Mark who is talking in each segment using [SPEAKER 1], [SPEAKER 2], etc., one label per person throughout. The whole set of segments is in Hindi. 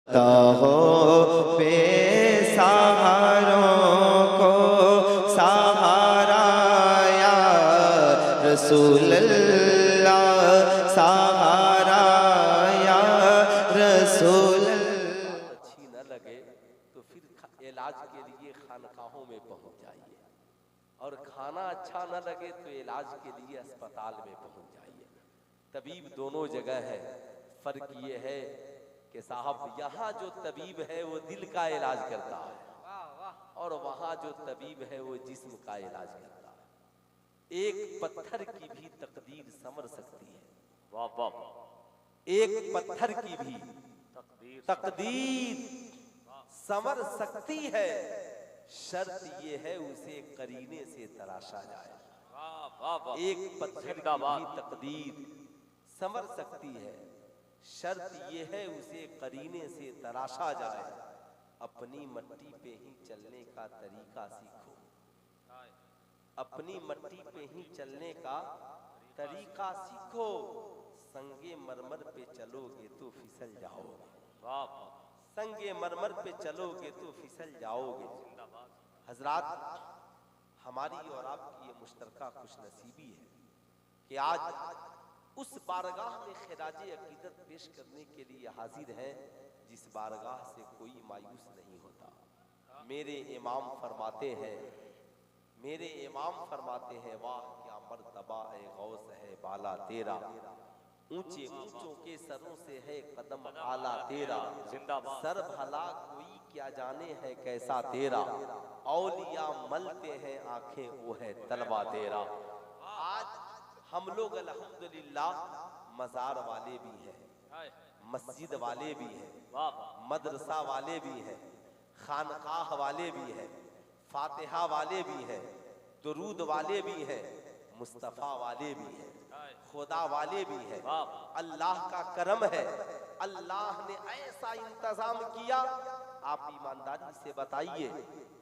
[SPEAKER 1] हो बेसहारों को सहारा या रसूल अल्लाह, सहारा या रसूल अल्लाह।
[SPEAKER 2] अच्छी न लगे तो फिर इलाज के लिए खानकाहों में पहुंच जाइए, और खाना अच्छा न लगे तो इलाज के लिए अस्पताल में पहुंच जाइए। तबीब दोनों जगह है, फर्क ये है कि साहब यहाँ जो तबीब है वो दिल का इलाज करता है, और वहाँ जो तबीब है वो जिस्म का इलाज करता है। एक पत्थर की भी तकदीर संवर सकती है, वाह वाह, एक पत्थर की भी तकदीर संवर सकती है, शर्त ये है उसे करीने से तराशा जाए। एक पत्थर की भी तकदीर संवर सकती है, शर्त ये है उसे करीने से तराशा जाए। अपनी मट्टी पे ही चलने का तरीका सीखो, अपनी मट्टी पे ही चलने का तरीका सीखो। संगे मरमर पे चलोगे तो फिसल जाओगे, संगे मरमर पे चलोगे तो फिसल जाओगे। हजरात, हमारी और आपकी ये मुश्तरका खुशनसीबी है कि आज उस बारगाह में खिराजे अकीदत पेश करने के लिए हाजिर हैं जिस बारगाह से कोई मायूस नहीं होता। मेरे इमाम फरमाते हैं, मेरे इमाम फरमाते हैं, वाह क्या मर्तबा ए गौस है बाला तेरा, ऊंचे ऊंचों के सरों से है कदम आला तेरा। सर भला कोई क्या जाने है कैसा तेरा, औलिया मलते हैं आंखें वो है तलवा तेरा। आज हम लोग अल्हम्दुलिल्लाह मजार वाले भी हैं, मस्जिद वाले भी हैं, मदरसा वाले भी हैं, खानकाह वाले भी हैं, फातिहा वाले भी हैं, दुरूद वाले भी हैं, मुस्तफ़ा वाले भी हैं, खुदा वाले भी हैं। अल्लाह का करम है, अल्लाह ने ऐसा इंतजाम किया। आप ईमानदारी से बताइए,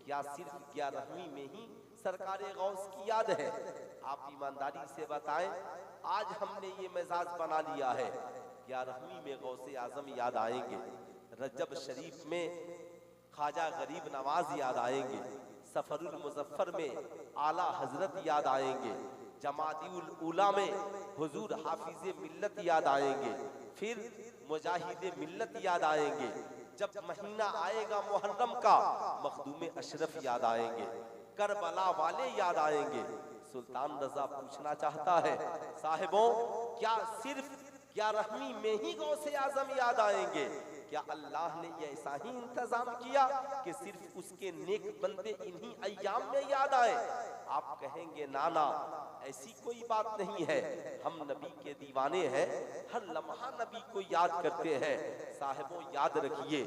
[SPEAKER 2] क्या सिर्फ 11वीं में ही सरकारे गौस की याद है? आप ईमानदारी से बताएं, आज हमने ये मिजाज बना लिया है 11वीं में गौसे आजम याद आएंगे, रजब शरीफ में ख्वाजा गरीब नवाज याद आएंगे, सफरुल मुजफ्फर में आला हजरत याद आएंगे, जमातिउल उला में हुजूर हाफिज मिल्लत याद आएंगे, फिर मुजाहिद मिल्लत याद आएंगे। जब महीना आएगा मुहर्रम का, मखदूम अशरफ याद आएंगे, करबला वाले याद आएंगे। सुल्तान रजा पूछना चाहता है, साहिबों क्या सिर्फ 11वीं में ही गौसे आजम याद आएंगे? क्या अल्लाह ने ये ऐसा ही इंतजाम किया कि सिर्फ उसके नेक बंदे इन्हीं अय्याम में याद आए? आप कहेंगे नाना ऐसी कोई बात नहीं है, हम नबी के दीवाने हैं, हर लम्हा नबी को याद करते हैं। साहिबों याद रखिए,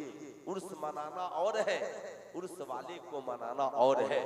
[SPEAKER 2] उर्स मनाना और है, उर्स वाले को मनाना और है,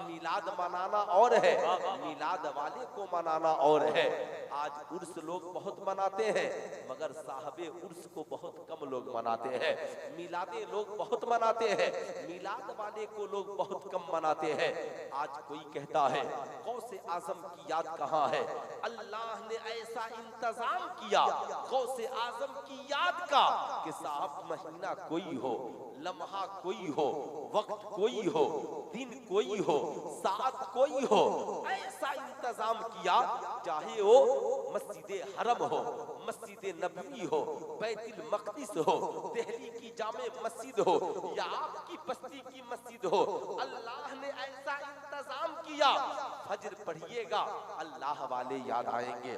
[SPEAKER 2] मिलाद मनाना और है, मिलाद वाले को मनाना और है। आज उर्स लोग बहुत मनाते हैं, मगर साहबे उर्स को बहुत कम लोग मनाते हैं। मिलादे लोग बहुत मनाते हैं, मिलाद वाले को लोग बहुत कम मनाते हैं। आज कोई कहता है गौसे आजम की याद कहाँ है? अल्लाह ने ऐसा इंतजाम किया गौसे आजम की याद का कि साहब महीना कोई हो, लम्हा कोई हो, वक्त कोई हो, दिन कोई हो, साथ कोई हो, ऐसा इंतजाम किया, चाहे वो मस्जिद हरम हो, मस्जिद नबवी हो, बैतुल मक़दिस हो, दिल्ली की जामे मस्जिद हो, या आपकी बस्ती की मस्जिद हो, अल्लाह ने ऐसा इंतजाम किया। फजर पढ़िएगा अल्लाह वाले याद आएंगे,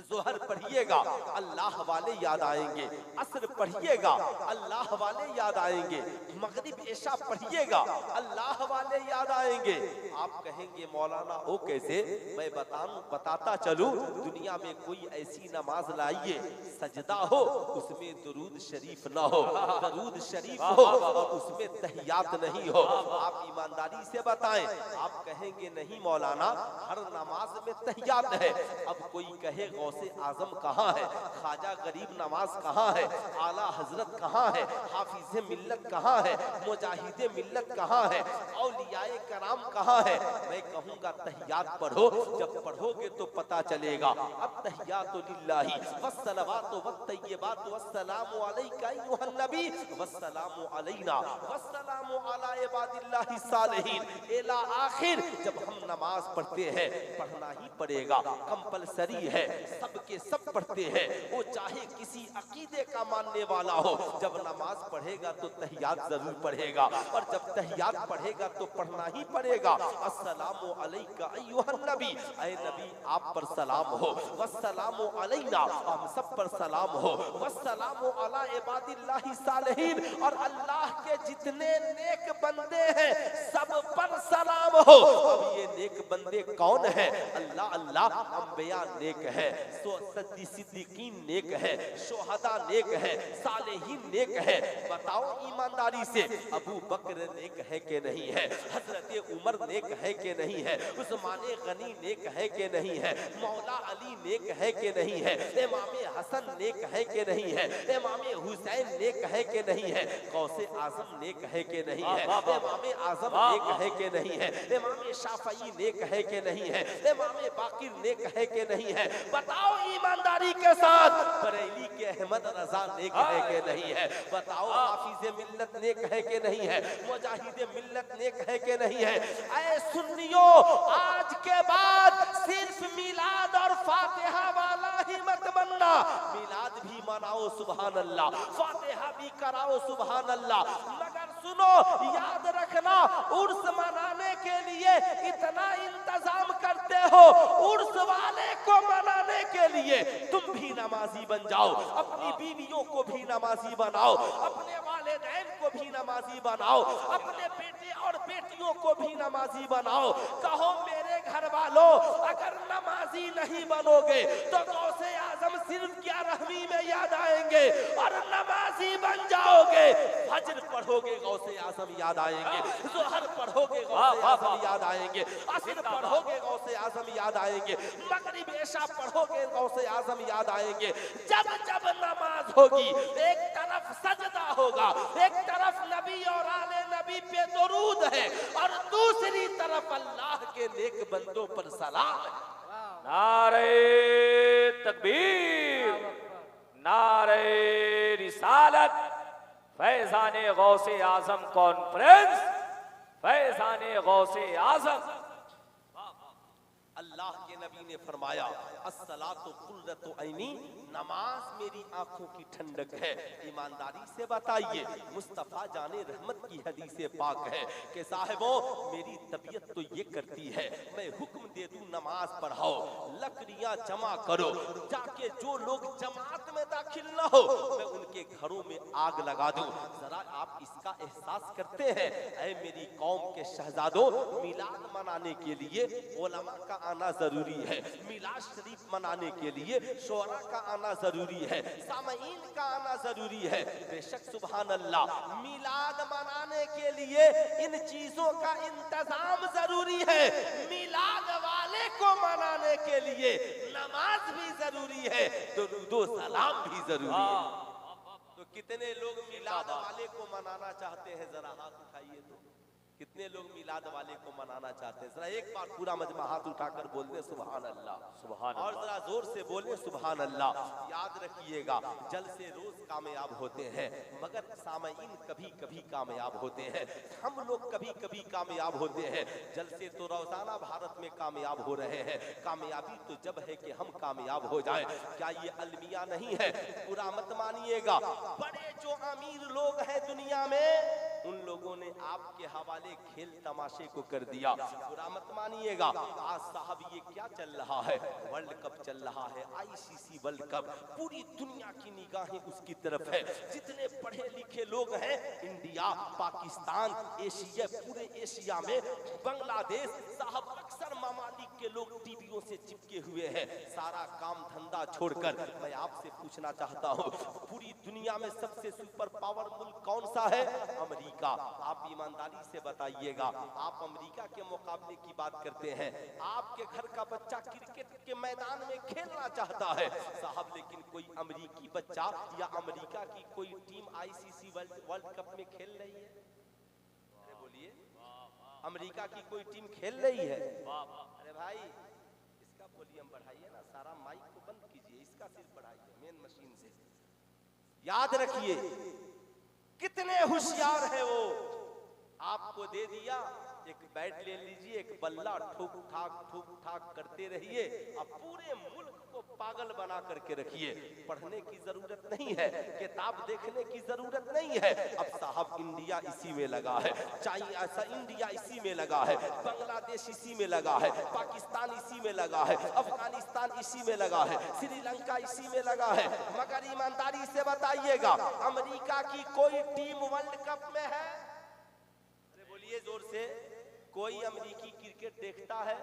[SPEAKER 2] जोहर पढ़िएगा अल्लाह वाले याद आएंगे, असर पढ़िएगा अल्लाह वाले याद आएंगे, मगरिब इशा पढ़िएगा अल्लाह वाले याद आएंगे। आप कहेंगे मौलाना वो कैसे? मैं बताता चलूं, दुनिया में कोई ऐसी नमाज लाइए सजदा हो उसमें दुरूद शरीफ ना हो, दरूद शरीफ हो और उसमें तहियात नहीं हो। आप ईमानदारी से बताएं, आप कहेंगे नहीं मौलाना हर नमाज में तहियात है। अब कोई कहे गौसे आजम कहाँ है, ख्वाजा गरीब नवाज कहाँ है, आला हजरत कहाँ है, हाफिज मिल्लत कहाँ है, मुजाहिद मिल्लत कहाँ है, औलियाए कराम कहाँ है। मैं कहूँगा तहियात पढ़ो, जब पढ़ोगे तो पता चलेगा। अब तहियातु लिल्लाहि वस्सलावातु वत्तय्यिबातु वस्सलामु अलैका अय्युहन नबी वस्सलामु अलैना वस्सलामु अला इबादिल्लाहि सालिहीन इला आखिर। जब हम नमाज पढ़ते हैं, पढ़ना ही पड़ेगा, कंपलसरी है, सबके सब पढ़ते हैं, वो चाहे किसी अकीदे का मानने वाला हो। जब नमाज पढ़ेगा तो तहियात जरूर पढ़ेगा, और जब तहियात पढ़ेगा तो पढ़ना ही पड़ेगा। अस्सलामु अलैका अय्युहन नबी, ऐ नबी आप पर सलाम हो, वस्सलामु अलैना हम सब पर सलाम हो, वस्सलामु अला इबादिल्लाहि सालिहीन और अल्लाह के जितने नेक बंदे हैं सब पर सलाम हो। अब ये नेक बंदे कौन है? अल्लाह अल्लाह अंबिया नेक है, सिद्दीकीन नेक है, शोहदा नेक है, सालेहीन नेक है। बताओ ईमानदारी से, अबू बकर नेक है कि नहीं है? हजरत उमर नेक है कि नहीं है? उस्मान गनी नेक है कि नहीं है? मौला अली नेक है कि नहीं है? इमाम हसन नेक है कि नहीं है? इमाम हुसैन नेक है कि नहीं है? गौसे आजम नेक है कि नहीं है? इमाम आजम नेक है कि नहीं है? इमाम शाफई नेक है कि नहीं है? इमाम बाकिर नेक है कि नहीं है? बताओ ईमानदारी के साथ, बरेली के अहमद रजा नेक है कि नहीं है? बताओ हाफिज मिल्लत नेक है कि नहीं है? मुजाहिद मिल्लत नेक है कि नहीं है? ऐ सुन्नियों, आज के बाद सिर्फ मिलाद और फातिहा वाला ही मत बनना। मिलाद भी मनाओ सुभान अल्लाह, फातिहा भी कराओ सुभान अल्लाह, मगर सुनो याद रखना, उर्स मनाने के लिए इतना इंतजाम करते हो, उर्स वाले को मनाने के लिए तुम भी नमाजी बन जाओ, अपनी बीवियों को भी नमाजी बनाओ, अपने वालिदैन को भी नमाजी बनाओ, अपने बेटे और बेटियों को भी नमाजी बनाओ। कहो मेरे घर वालों, अगर नमाजी नहीं बनोगे तो गौसे आजम सिर्फ 11वीं में याद आएंगे, और नमाजी बन जाओगे फज्र पढ़ोगे गौसे आजम याद आएंगे, ज़ोहर पढ़ोगे गौसे आजम याद आएंगे, असर पढ़ोगे गौसे आजम याद आएंगे, मगरिब इशा पढ़ोगे गौसे आजम याद आएंगे। जब जब नमाज होगी, एक तरफ सजदा होगा, एक तरफ नबी और आले नबी पे दुरूद है, और दूसरी तरफ अल्लाह के नेक बंदों पर सलाम है।
[SPEAKER 3] नारे तकबीर, नारे रिसालत, फैजाने गौसे आजम कॉन्फ्रेंस, फैजाने गौसे आजम।
[SPEAKER 2] अल्लाह के नबी ने फरमाया, अस्सलातु कुर्रतु ऐनी, नमाज मेरी आंखों की ठंडक है। ईमानदारी से बताइए, मुस्तफा जाने रहमत की हदीसे पाक है कि साहिबों मेरी तबीयत तो ये करती है, मैं हुक्म दे दूं नमाज पढ़ाओ, लकड़ियां जमा करो, जाके जो लोग जमात में दाखिल न हो मैं उनके घरों में आग लगा दूं। जरा आप इसका एहसास करते हैं? ऐ मेरी कौम के शहजादों, मिलाद मनाने के लिए उलमा का आना जरूरी है, मिलाद शरीफ मनाने के लिए शोरा का आना जरूरी है, सामईन का आना जरूरी है। बेशक सुभान अल्लाह, मिलाद मनाने के लिए इन चीजों का इंतजाम जरूरी है, मिलाद वाले को मनाने के लिए नमाज भी जरूरी है, दुरूदो सलाम भी जरूरी है। तो कितने लोग मिलाद वाले को मनाना चाहते हैं? जरा हाथ उठाइए। तो कितने लोग मिलाद वाले को मनाना चाहते हैं? जरा एक बार पूरा मजमा हाथ उठाकर बोल दे सुभान अल्लाह, सुभान, और जरा जोर से बोले सुभान अल्लाह। याद रखिएगा, जल से रोज कामयाब होते हैं, मगर सामईन कभी कभी कामयाब होते हैं, हम लोग कभी कभी कामयाब होते हैं। जल से तो रोजाना भारत में कामयाब हो रहे हैं, कामयाबी तो जब है कि हम कामयाब हो जाए। क्या ये अलमिया नहीं है? पूरा मत मानिएगा, बड़े जो अमीर लोग हैं दुनिया में, उन लोगों ने आपके हवाले खेल तमाशे को कर दिया। बुरा मत मानिएगा। आज साहब ये क्या चल रहा है? वर्ल्ड कप चल रहा है, आईसीसी वर्ल्ड कप, पूरी दुनिया की निगाहें उसकी तरफ है। जितने पढ़े लिखे लोग हैं, इंडिया, पाकिस्तान, एशिया, पूरे एशिया में बांग्लादेश साहब अक्सर ममालिक के लोग टीवियों से चिपके हुए हैं, सारा काम धंधा छोड़कर मैं आपसे पूछना चाहता हूँ, पूरी दुनिया में सबसे सुपर पावर मुल्क कौन सा है? अमेरिका। आप ईमानदारी से बताइएगा, आप अमेरिका के मुकाबले की बात करते हैं, आपके घर का बच्चा क्रिकेट के मैदान में खेलना चाहता है साहब, लेकिन कोई अमेरिकी बच्चा या अमेरिका की कोई टीम आईसीसी वर्ल्ड कप में खेल रही है? अरे बोलिए, अमेरिका की कोई टीम खेल रही है? अरे भाई इसका वॉल्यूम बढ़ाइए ना, सारा माइक को बंद कीजिए, इसका सिर्फ बढ़ाइए मेन मशीन से। याद रखिए कितने होशियार है वो, आपको दे दिया एक बैट ले लीजिए, एक बल्ला ठोक ठाक करते रहिए, अब पूरे मुल्क को पागल बना करके रखिए। पढ़ने की जरूरत नहीं है, किताब देखने की जरूरत नहीं है। अब साहब इंडिया इसी में लगा है, चाइना इंडिया इसी में लगा है, बांग्लादेश इसी में लगा है, पाकिस्तान इसी में लगा है, अफगानिस्तान इसी में लगा है, श्रीलंका इसी में लगा है। मगर ईमानदारी से बताइएगा, अमेरिका की कोई टीम वर्ल्ड कप में है? अरे बोलिए जोर से, कोई अमेरिकी क्रिकेट देखता है?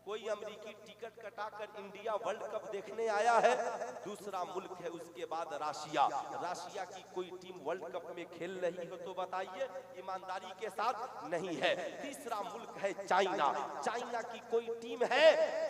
[SPEAKER 2] कोई अमेरिकी टिकट कटाकर इंडिया वर्ल्ड कप देखने आया है? दूसरा मुल्क है उसके बाद राशिया, राशिया की कोई टीम वर्ल्ड कप में खेल रही हो तो बताइए, ईमानदारी के साथ नहीं है। तीसरा मुल्क है चाइना, चाइना की कोई टीम है?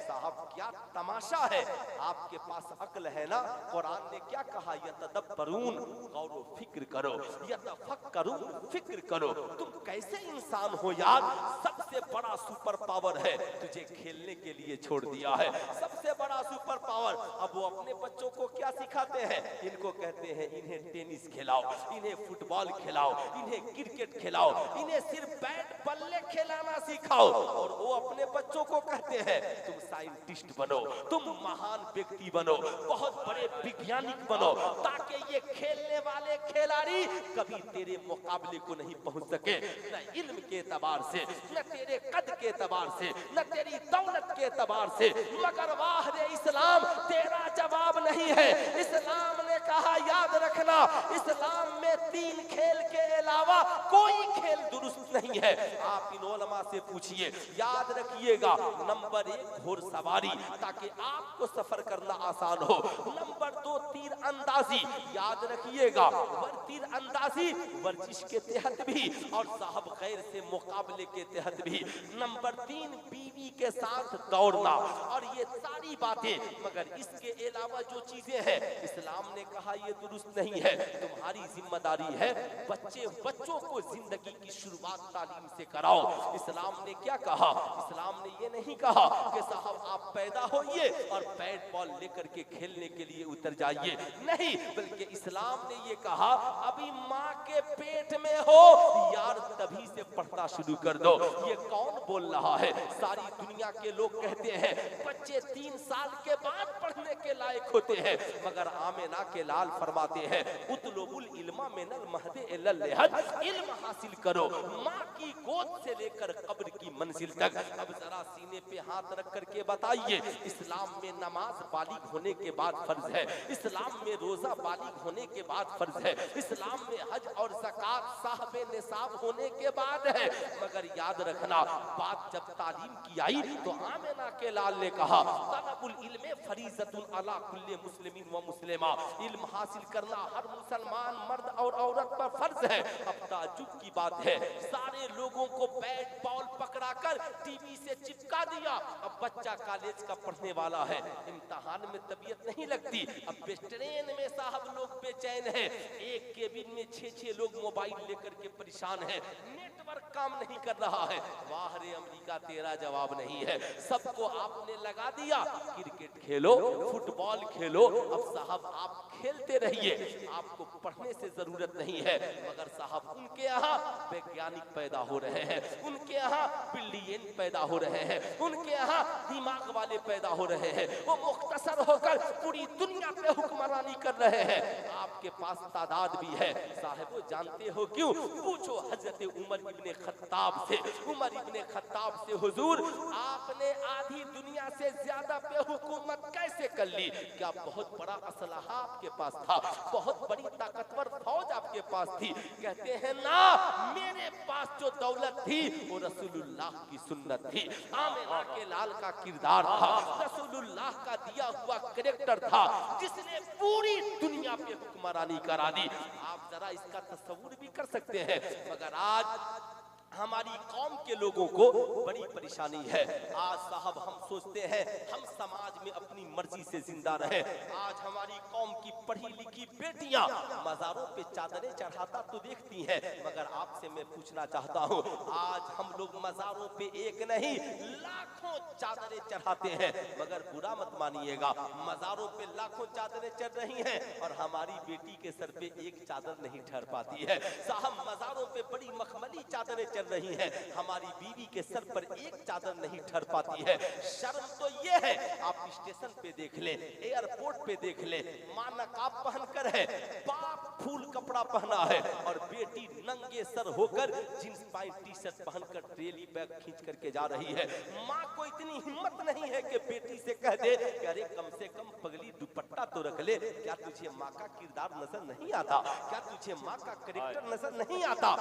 [SPEAKER 2] साहब क्या तमाशा है, आपके पास अक्ल है ना? कुरान ने क्या कहा, यतदब्बरून, गौर फिक्र करो, यतफक्करून, फिक्र करो। तुम कैसे इंसान हो यार, सबसे बड़ा सुपर पावर है, तुझे खेलने के लिए छोड़ दिया है, सबसे बड़ा सुपर पावर। अब वो अपने बच्चों को क्या सिखाते हैं? इनको कहते हैं इन्हें टेनिस खिलाओ, इन्हें फुटबॉल खिलाओ, इन्हें क्रिकेट खिलाओ, इन्हें सिर्फ बैट बल्ले खिलाना सिखाओ। और वो अपने बच्चों को कहते हैं तुम साइंटिस्ट बनो, तुम महान व्यक्ति बनो, बहुत बड़े वैज्ञानिक बनो, ताकि ये खेलने वाले खिलाड़ी कभी तेरे मुकाबले को नहीं पहुंच सके, न इल्म के एतबार से, न तेरे कद के एतबार से, न तेरी दौलत के एतबार से। मगर वाह रे इस्लाम, तेरा जवाब नहीं है। इस्लाम ने कहा याद रखना, इस्लाम में 3 खेल के अलावा कोई खेल दुरुस्त नहीं है। आप इन उलमा से पूछिए, याद रखिएगा, नंबर 1 घोड़सवारी, ताकि आपको सफर करना आसान हो। नंबर 2 तीर अंदाजी, याद रखिएगा, तीर अंदाजी वर्जिश के तहत भी और साहब गैर से मुकाबले के तहत भी। नंबर 3 बीवी के साथ दौड़ना, और ये सारी बातें। मगर इसके अलावा जो चीजें हैं, इस्लाम ने कहा ये दुरुस्त नहीं है। तुम्हारी जिम्मेदारी है बच्चों को जिंदगी की शुरुआत तालीम से कराओ। इस्लाम ने क्या कहा? इस्लाम ने ये नहीं कहा कि साहब आप पैदा होइए और बैट बॉल लेकर के खेलने के लिए उतर जाइए, नहीं, बल्कि इस्लाम ने ये कहा अभी माँ के पेट में हो यार, तभी से पढ़ना शुरू कर दो। ये कौन बोल रहा है? सारी दुनिया के लोग कहते हैं बच्चे 3 साल के बाद पढ़ने के लायक होते हैं, मगर आमिना के लाल फरमाते हैं उतलुबुल इल्मा मिनल महदे इलल लहद, इल्म हासिल करो माँ की गोद से लेकर कब्र की मंजिल तक। अब जरा सीने पे हाथ रख करके बताइए, इस्लाम में नमाज बालिग होने के बाद फर्ज है, इस्लाम में रोजा बालिग होने के बाद फर्ज है, इस्लाम में हज और ज़कात साहबे निसाब होने के बाद है। मगर याद रखना, बात जब तालीम की आई तो आमिना के लाल ने कहा तलबुल इल्म फरीज़तुन अला कुल्ले मुस्लिमीन व मुस्लिमा, इल्म हासिल करना हर मुसलमान मर्द और औरत पर फर्ज है। अब ताज्जुब की बात है, सारे लोगों को बैट बॉल पकड़ाकर टीवी से चिपका दिया। अब बच्चा कॉलेज का पढ़ने वाला है, इम्तिहान में तबीयत नहीं लगती, अब ट्रेन में साहब लोग बेचैन हैं, एक केबिन में 6-6 लोग मोबाइल लेकर के परेशान हैं, नेटवर्क काम नहीं कर रहा है। वाह रे अमेरिका, तेरा जवाब नहीं है। सबको आपने लगा दिया, क्रिकेट खेलो, फुटबॉल खेलो। अब साहब आप खेलते रहिए, आपको पढ़ने से जरूरत नहीं है। मगर साहब उनके यहाँ वैज्ञानिक पैदा हो रहे हैं, उनके यहाँ बिलियन पैदा हो रहे हैं, उनके यहाँ दिमाग वाले पैदा हो रहे हैं, वो मुख्तसर होकर पूरी दुनिया पे हुक्मरानी कर रहे हैं। आपके पास तादाद भी है साहब, वो जानते हो क्यों? पूछो हजरत उमर इब्ने खत्ताब से। उमर इब्ने खत्ताब से, हुजूर आपने आधी दुनिया से ज्यादा पे हुकूमत कैसे कर ली? क्या बहुत बड़ा असलहा आपके पास था? बहुत बड़ी ताकतवर फौज आपके पास थी? कहते हैं ना, मेरे पास जो दौलत थी वो रसूलुल्लाह की सुन्नत थी, आमिना के लाल का किरदार था, रसूलुल्लाह का दिया हुआ कैरेक्टर था, जिसने पूरी दुनिया पे हुक्मरानी करा दी। आप जरा इसका तस्वुर भी कर सकते हैं। मगर आज हमारी कौम के लोगों को बड़ी परेशानी है। आज साहब हम सोचते हैं हम समाज में अपनी मर्जी से जिंदा रहे। आज हमारी कौम की पढ़ी लिखी बेटियां मज़ारों पे चादरें चढ़ाता तो देखती हैं, मगर आपसे मैं पूछना चाहता हूं, आज हम लोग मज़ारों पे एक नहीं लाखों चादरें चढ़ाते हैं, मगर बुरा मत मानिएगा, मज़ारों पे लाखों चादरें चढ़ रही हैं और हमारी बेटी के सर पे एक चादर नहीं ठहर पाती है। साहब मज़ारों पे बड़ी मखमली चादरें चल रही है, हमारी बीवी के सर पर एक चादर नहीं ठहर पाती है। शर्म तो ये है, आप स्टेशन पे देख ले, एयरपोर्ट पे देख ले, मां नकाब पहनकर है, बाप फूल कपड़ा पहना है और बेटी नंगे सर होकर जींस पैंट टी शर्ट पहनकर ट्रेली बैग खींच करके जा रही है। माँ को इतनी हिम्मत नहीं है कि बेटी से कह दे कि अरे कम से कम पगली दुपट्टा तो रख ले, क्या तुझे माँ का किरदार नजर नहीं आता? क्या तुझे माँ का कैरेक्टर नजर नहीं आता?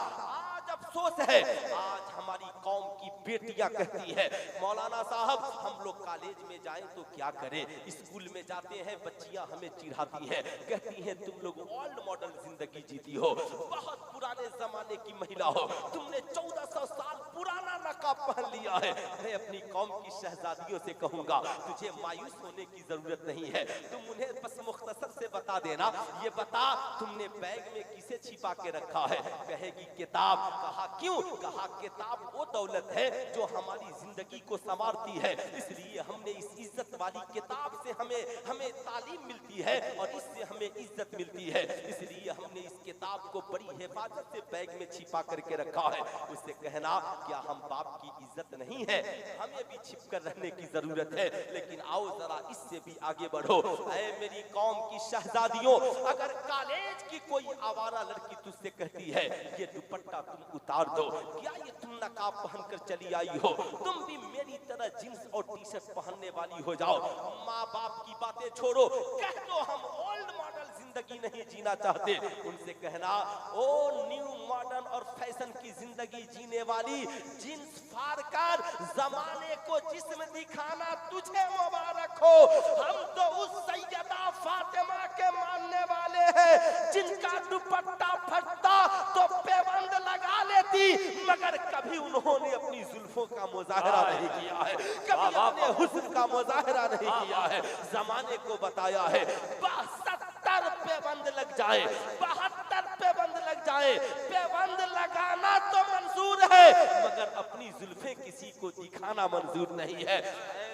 [SPEAKER 2] आज अफसोस है, आज हमारी कौम की बेटियां कहती है मौलाना साहब हम लोग कॉलेज में जाएं तो क्या करें, स्कूल में जाते हैं बच्चियां हमें चिढ़ाती हैं, कहती हैं तुम लोग ओल्ड मॉडल जिंदगी जीती हो, बहुत पुराने जमाने की महिला हो, तुमने 1400 साल पुराना नकाब पहन लिया है। मैं अपनी कौम की शहजादियों से कहूंगा तुझे मायूस होने की जरूरत नहीं है, तुम उन्हें बस मुख्तसर से बता देना, ये बता तुमने बैग में किसे छिपा के रखा है? कहेगी किताब। कहा क्यों? कहा किताब वो दौलत है जो हमारी जिंदगी को संवारती है, इसलिए हमने इस इज्जत वाली किताब से हमें तालीम मिलती है और इससे हमें इज्जत मिलती है, इसलिए हमने इस किताब को बड़ी हिफाजत से बैग में छिपा करके रखा है। उससे कहना क्या हम बाप की इज्जत नहीं है? हमें भी छिप कर रहने की जरूरत है, लेकिन आओ जरा इससे भी आगे बढ़ो। ऐ मेरी कौम की शहजादियों, अगर कॉलेज की कोई आवारा लड़की तुझसे कहती है ये दुपट्टा तुम उतार दो, क्या ये तुम नकाब पहनकर चली आई हो, तुम भी मेरी तरह जींस और टी शर्ट पहनने वाली हो जाओ, माँ बाप की बातें छोड़ो, कह दो हम ओल्ड मॉडल जिंदगी नहीं जीना चाहते, उनसे कहना ओ न्यू मॉडर्न और फैशन की जिंदगी जीने वाली जींस फाड़कर जमाने को जिस्म दिखाना तुझे मुबारक हो। हम तो उस सैयदा फातिमा के मानने वाले हैं जिनका दुपट्टा फटता तो पेबंद लगा लेती, मगर कभी उन्होंने अपनी जुल्फों का मुजाहरा नहीं किया है, कभी अपने हुस्न का मुजाहरा नहीं किया है। जमाने को बताया है 72 पेबंद लग जाए, 72 पेबंद लग जाए, पेबंद लगाना तो मंजूर है मगर अपनी जुल्फे किसी को दिखाना मंजूर नहीं है।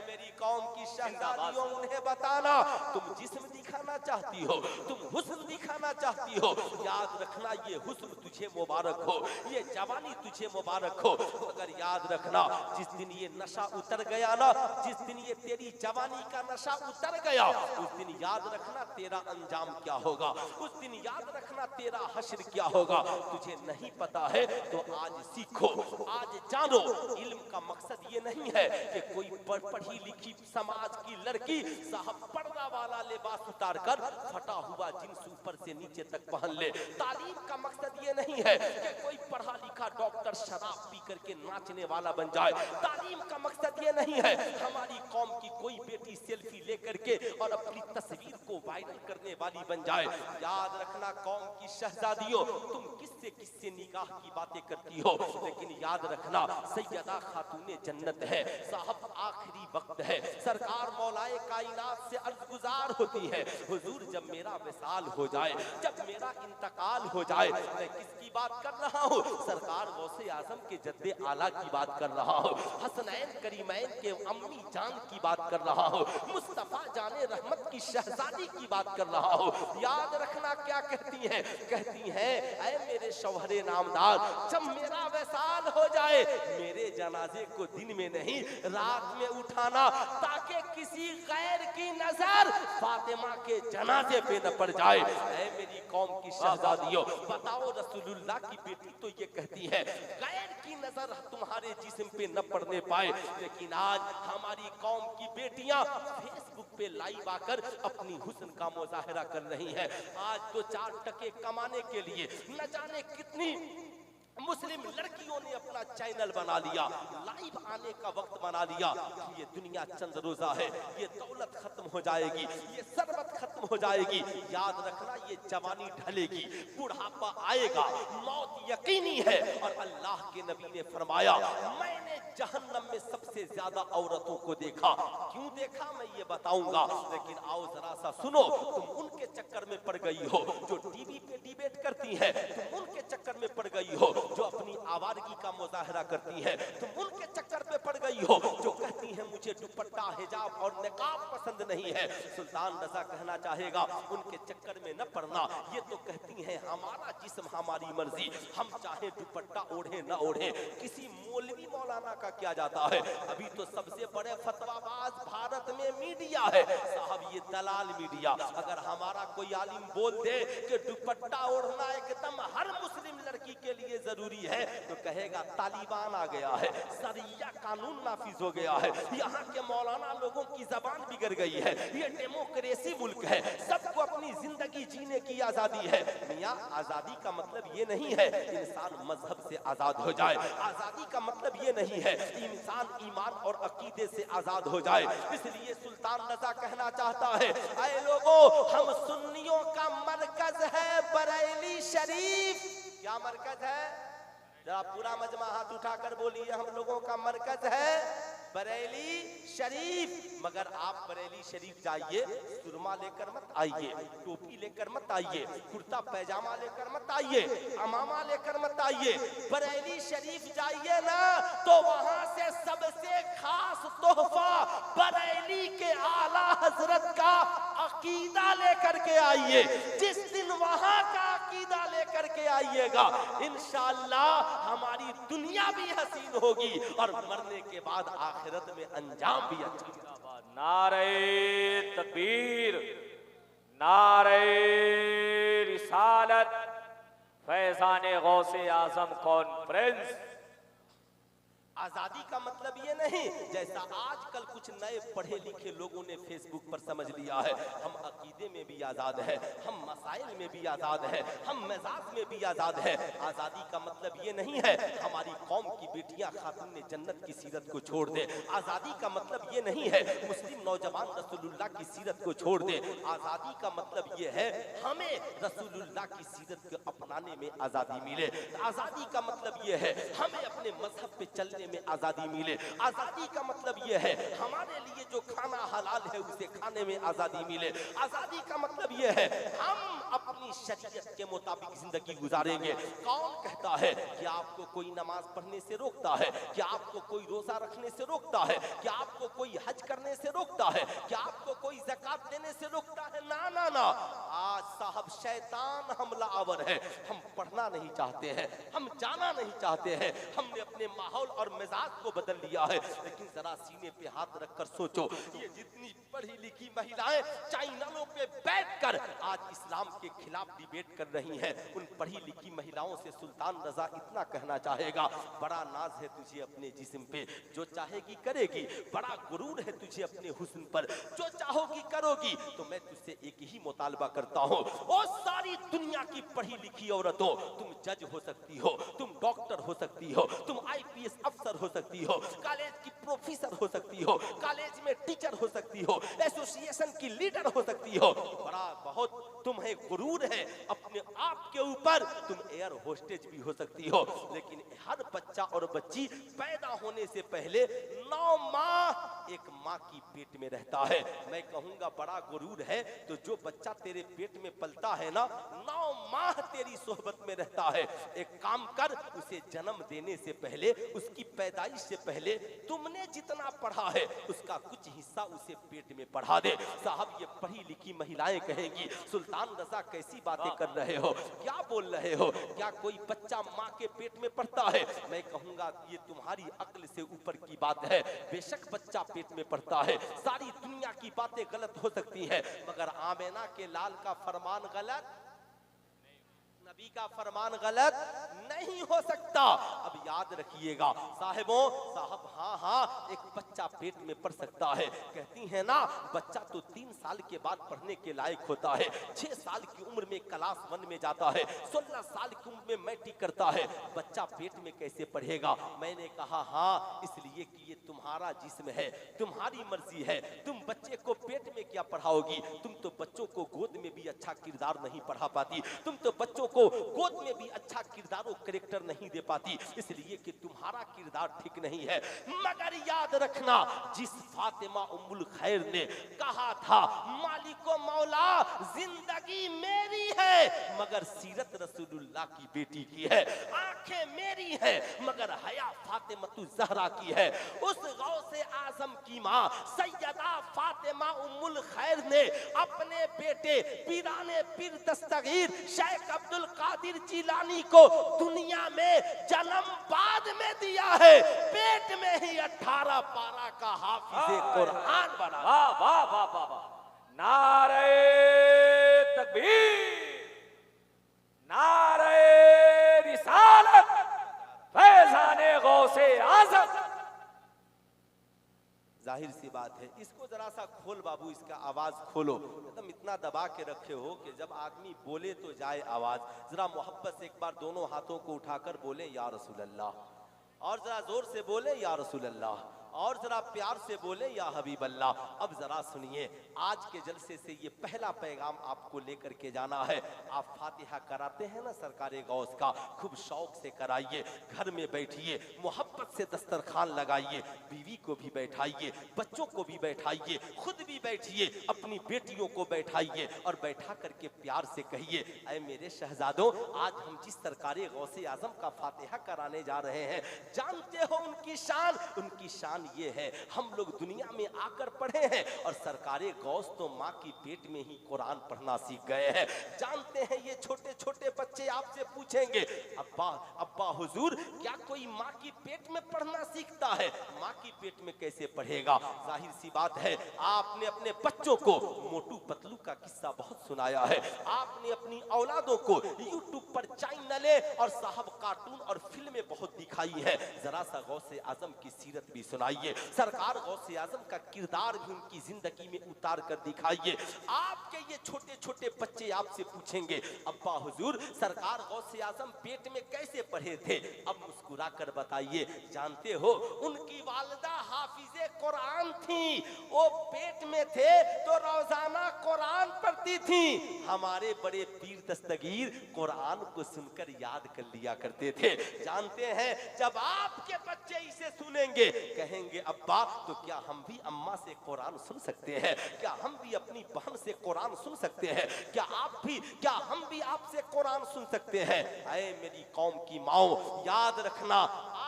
[SPEAKER 2] मेरी कौम की शहजादियों, उन्हें बताना तुम जिस्म दिखाना चाहती हो, तुम हुस्न दिखाना चाहती हो, याद रखना ये हुस्न तुझे मुबारक हो, ये जवानी तुझे मुबारक हो, मगर याद रखना जिस दिन ये नशा उतर गया ना, जिस दिन ये तेरी जवानी का नशा उतर गया, उस दिन याद रखना तेरा अंजाम क्या होगा, उस दिन याद रखना तेरा हश्र क्या होगा। तुझे नहीं पता है तो आज सीखो, आज जानो। इल्म का मकसद ये नहीं है कि कोई पढ़ी लिखी समाज की लड़की साहब पर्दा वाला लिबास उतार कर फटा हुआ जींस ऊपर से नीचे तक पहन ले। तालीम का मकसद ये नहीं है कि कोई पढ़ा लिखा डॉक्टर शराब पी करके नाचने वाला बन जाए। तालीम का मकसद ये नहीं है हमारी कौम की कोई बेटी सेल्फी लेकर के और अपनी तस्वीर को वायरल करने वाली बन जाए। याद रखना कौम की शहजादियों, तुम किससे किससे निकाह की बातें करती हो, लेकिन याद रखना सैयदा खातूने जन्नत है साहब, आखिरी वक्त है, सरकार मौलाए कायनात से अर्ज़गुज़ार होती है हुजूर जब मेरा विसाल हो जाए, जब मेरा इंतकाल हो जाए। मैं किसकी बात कर रहा हूँ? सरकार गौसे आज़म के जद्दे आला की बात कर रहा हूँ, हसनैन करीमैन के अम्मी जान की बात कर रहा हूँ, मुस्तफा जाने रहमत की शहजादी की बात कर रहा हूँ। याद रखना क्या कहती हैं? कहती हैं ऐ मेरे शौहरे नामदार, जब मेरा वसाल हो जाए मेरे जनाजे को दिन में नहीं रात में उठाना, ताकि किसी गैर की नजर फातिमा के जनाजे पे न पड़ जाए। ऐ मेरी कौम की शहजादियों, बताओ रसूलुल्लाह की बेटी तो ये कहती है गैर की नजर तुम्हारे जिस्म पे न पड़ने पाए, लेकिन आज हमारी कौम की बेटियां फेसबुक पे लाइव आकर अपनी हुस्न का मुजाहरा कर रही हैं। आज तो 4 टके कमाने के लिए न जाने कितनी मुस्लिम लड़कियों ने अपना चैनल बना लिया, लाइव आने का वक्त बना लिया। ये दुनिया चंद रोजा है, ये दौलत खत्म हो जाएगी, ये सरबत खत्म हो जाएगी। याद रखना, ये जवानी ढलेगी, बुढ़ापा आएगा, मौत यकीनी है। और अल्लाह के नबी ने फरमाया, मैंने जहन्नम में सबसे ज्यादा औरतों को देखा। क्यों देखा मैं ये बताऊंगा, लेकिन आओ जरा सा सुनो। तुम उनके चक्कर में पड़ गई हो जो टीवी पे डिबेट करती है, तुम उनके चक्कर में पड़ गई हो जो अपनी आवारगी का मुजाहरा करती है, तुम उनके चक्कर पे पड़ गई हो जो कहती है मुझे दुपट्टा, हिजाब और निकाब पसंद नहीं है। सुल्तान रजा कहना चाहेगा उनके चक्कर में न पड़ना। ये तो कहती हैं हमारा जिस्म हमारी मर्जी, हम चाहे दुपट्टा ओढ़े न ओढ़े, किसी मौलवी मौलाना का क्या जाता है। अभी तो सबसे बड़े फतवाबाज भारत में मीडिया है साहब, ये दलाल मीडिया। अगर हमारा कोई आलिम बोल दे कि दुपट्टा ओढ़ना एकदम हर मुस्लिम लड़की के लिए जरूरी है, तो कहेगा तालिबान आ गया है, शरिया कानून नाफिज हो गया है, यहाँ के मौलाना लोगों की जबान बिगड़ गई है, ये डेमोक्रेसी मुल्क है, सबको अपनी जिंदगी जीने की आजादी है। मियाँ, आजादी का मतलब ये नहीं है इंसान मजहब से आजाद हो जाए, आजादी का मतलब ये नहीं है इंसान ईमान और अकीदे से आजाद हो जाए। इसलिए सुल्तान रजा कहना चाहता है, ऐ लोगों, हम सुन्नियों का मरकज है बरेली शरीफ। क्या मरकज है? जरा पूरा मजमा हाथ उठाकर बोलिए, हम लोगों का मरकज है बरेली शरीफ। मगर आप बरेली शरीफ जाइए, सुरमा लेकर मत आइए, टोपी लेकर मत आइए, कुर्ता पैजामा लेकर मत आइए, अमामा लेकर मत आइए। बरेली शरीफ जाइए ना, तो वहां से सबसे खास तोहफा बरेली के आला हजरत का अकीदा लेकर के आइए। जिस दिन वहां का अकीदा लेकर के आइएगा, इंशाअल्लाह हमारी दुनिया भी हसीन होगी और मरने के बाद आखिरत में अंजाम भी अच्छा।
[SPEAKER 3] नारे तकबीर, नारे रिसालत, फैजाने गौसे आजम कॉन्फ्रेंस।
[SPEAKER 2] आजादी का मतलब ये नहीं जैसा आजकल कुछ नए पढ़े लिखे लोगों ने फेसबुक पर समझ लिया है, हम अकीदे में भी आजाद हैं, हम मसाइल में भी आजाद हैं, हम मिजाज में भी आजाद हैं। आजादी का मतलब ये नहीं है हमारी कौम की बेटियां खातून जन्नत की सीरत को छोड़ दे। आजादी का मतलब ये नहीं है मुस्लिम नौजवान रसूलुल्लाह की सीरत को छोड़ दे। आजादी का मतलब ये है हमें रसूलुल्लाह की सीरत को अपनाने में आजादी मिले। आजादी का मतलब ये है हमें अपने मजहब पे चलने में आजादी मिले। आजादी का मतलब यह है हमारे लिए जो खाना हलाल है उसे खाने में आजादी मिले। आजादी का मतलब यह है हम अपनी शरीयत के मुताबिक जिंदगी गुजारेंगे। कौन कहता है कि आपको कोई नमाज पढ़ने से रोकता है, कि आपको कोई रोजा रखने से रोकता है, कि आपको कोई हज करने से रोकता है, कि आपको कोई ज़कात देने से रोकता है? ना ना ना, आज साहब शैतान हमला आवर है। हम पढ़ना नहीं चाहते हैं, हम जाना नहीं चाहते हैं, हमने अपने माहौल और मिजाज को बदल लिया है। लेकिन जरा सीने पे हाथ रखकर सोचो, ये जितनी पढ़ी लिखी महिलाएं चैनलों पे बैठकर आज इस्लाम के खिलाफ डिबेट कर रही हैं, उन पढ़ी लिखी महिलाओं से सुल्तान रजा इतना कहना चाहेगा, बड़ा नाज है तुझे अपने जिस्म पे, जो चाहेगी करेगी। बड़ा गुरूर है तुझे अपने हुस्न पर, जो चाहोगी करोगी। तो मैं तुझसे एक ही मुतालबा करता हूँ, ओ सारी दुनिया की पढ़ी लिखी औरतों, तुम जज हो सकती हो, तुम डॉक्टर हो सकती हो, तुम IPS अफसर हो सकती हो, कॉलेज की प्रोफेसर हो सकती हो, कॉलेज में टीचर हो सकती हो, एसोसिएशन की लीडर हो सकती हो। बड़ा बहुत तुम्हें गुरूर है अपने आप के ऊपर, तुम एयर होस्टेज भी हो सकती हो। लेकिन हर बच्चा और बच्ची पैदा होने से पहले 9 माह एक माँ की पेट में रहता है। मैं कहूंगा बड़ा गुरूर है तो जो बच्चा तेरे पेट में पलता है ना, 9 माह तेरी सोहबत में रहता है। एक काम कर, उसे जन्म देने से पहले, उसकी पैदाइश से पहले तुमने जितना पढ़ा है उसका कुछ हिस्सा उसे पेट में पढ़ा दे। साहब ये पढ़ी लिखी महिलाएं कहेंगी सुल्तान रजा कैसी बातें कर रहे हो, क्या बोल रहे हो? क्या कोई बच्चा माँ के पेट में पढ़ता है? मैं कहूंगा ये तुम्हारी अक्ल से ऊपर की बात है। बेशक बच्चा पेट में पढ़ता है, सारी दुनिया की बातें गलत हो सकती है, मगर आमेना के लाल का फरमान गलत, नबी का फरमान गलत नहीं हो सकता। अब याद रखिएगा साहिबों, साहब, हाँ हाँ, एक बच्चा पेट में पढ़ सकता है। कहती है ना, बच्चा तो 3 साल के बाद पढ़ने के लायक होता है, 6 साल की उम्र में क्लास 1 में जाता है, 16 साल की उम्र में मैट्रिक करता है। बच्चा पेट में कैसे पढ़ेगा? मैंने कहा हाँ, इसलिए कि ये तुम्हारा जिस्म है, तुम्हारी मर्जी है। तुम बच्चे को पेट में क्या पढ़ाओगी? तुम तो बच्चों को गोद में भी अच्छा किरदार नहीं पढ़ा पाती, तुम तो बच्चों को गोद में भी अच्छा किरदार और कैरेक्टर नहीं दे पाती, इसलिए कि तुम्हारा किरदार ठीक नहीं है। मगर याद रखना, जिस फातिमा उम्मुल खैर ने कहा था मालिको मौला जिंदगी मेरी है मगर सीरत रसूलुल्लाह की बेटी की है, आंखें मेरी हैं मगर हया फातिमा ज़हरा की है, उस गौसे आजम की मां सैयदा फातिमा उम्मुल खैर ने अपने बेटे पीराने पीर दस्तगीर शेख अब्दुल कादिर जिलानी को दुनिया में जन्म बाद में दिया है, पेट में ही 18 पारा का हाफिज़े कुरान बना।
[SPEAKER 3] वाह वाह वाह वाह वाह, नारे तकबीर, नारे रिसालत, फैज़ाने गौसे आज़म।
[SPEAKER 2] जाहिर सी बात है, इसको जरा सा खोल बाबू, इसका आवाज खोलो, एकदम इतना दबा के रखे हो कि जब आदमी बोले तो जाए आवाज। जरा मोहब्बत से एक बार दोनों हाथों को उठाकर बोले या रसूल अल्लाह, और जरा जोर से बोले या रसूल अल्लाह, और जरा प्यार से बोले या हबीब अल्लाह। अब जरा सुनिए, आज के जलसे से ये पहला पैगाम आपको लेकर के जाना है। आप फातिहा कराते हैं ना सरकारे गौस का, खूब शौक से कराइए, घर में बैठिए, मोहब्बत से दस्तरखान लगाइए, बीवी को भी बैठाइए, बच्चों को भी बैठाइए, खुद भी बैठिए, अपनी बेटियों को बैठाइए और बैठा करके प्यार से कहिए, ऐ मेरे शहजादों, आज हम जिस सरकारे गौसे आजम का फातिहा कराने जा रहे हैं, जानते हो उनकी शान ये है, हम लोग दुनिया में आकर पढ़े हैं और सरकारे गौस तो माँ की पेट में ही कुरान पढ़ना सीख गए हैं। जानते हैं ये छोटे छोटे बच्चे आपसे पूछेंगे, अब्बा अब्बा हुजूर, क्या कोई माँ की पेट में पढ़ना सीखता है? माँ की पेट में कैसे पढ़ेगा? जाहिर सी बात है, आपने अपने बच्चों को मोटू पतलू का किस्सा बहुत सुनाया है, आपने अपनी औलादों को यूट्यूब पर चैनले और साहब कार्टून और फिल्में बहुत दिखाई है। जरा सा गौसे आजम की सीरत भी सुनाइए, सरकार गौसे आजम का किरदार भी उनकी जिंदगी में उतार कर दिखाइए। आपके ये छोटे छोटे बच्चे आपसे पूछेंगे, अब्बा हुजूर, सरकार गौसे आजम पेट में कैसे पढ़े थे? अब मुस्कुरा कर बताइए। जानते हो, उनकी वालिदा हाफिजे कुरान थी, वो पेट में थे तो रोजाना कुरान पढ़ती थी। हमारे बड़े पीर दस्तगीर कुरान को सुनकर याद कर लिया करते थे। जानते हैं, जब आपके बच्चे इसे सुनेंगे, कहेंगे अब्बा, तो क्या हम भी अम्मा से कुरान सुन सकते हैं? क्या हम भी अपनी बहन से कुरान सुन सकते हैं? क्या हम भी आपसे कुरान सुन सकते हैं? ऐ मेरी कौम की माओ, याद रखना,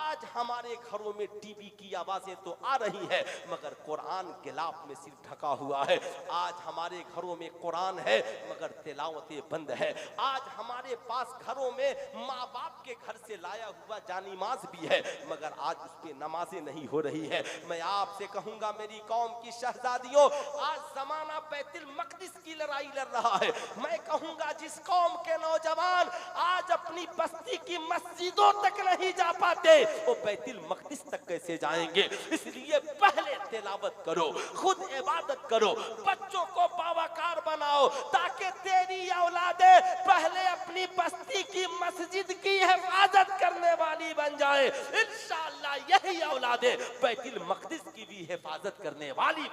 [SPEAKER 2] आज हमारे घरों में टीवी की आवाजें तो आ रही है मगर कुरान गिलाफ में सिर ढका हुआ है। आज हमारे घरों में कुरान है मगर तिलावतें बंद है। आज हमारे पास घरों में माँ बाप के घर से लाया हुआ जानीमाज भी है मगर आज उस पे नमाजें नहीं हो रही है। मैं आपसे कहूंगा मेरी कौम की शहजादियों, आज जमाना बैतुल मक़दिस की लड़ाई लड़ रहा है। मैं कहूंगा जिस कौम के नौजवान आज अपनी बस्ती की मस्जिदों तक नहीं जा पाते, वो बैतुल मक़दिस तक कैसे जाएंगे? इसलिए पहले तिलावत करो, खुद इबादत करो, बच्चों को बावकार बनाओ ताकि तेरी औलादे पहले अपनी बस्ती की मस्जिद की हिफाजत करने वाली बन जाए। इंशाअल्लाह यही औलादे बैतुल मक़दिस की भी हिफाजत करने वाली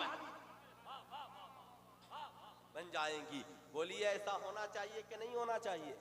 [SPEAKER 2] बन जाएंगी। बोलिए, ऐसा होना चाहिए कि नहीं होना चाहिए?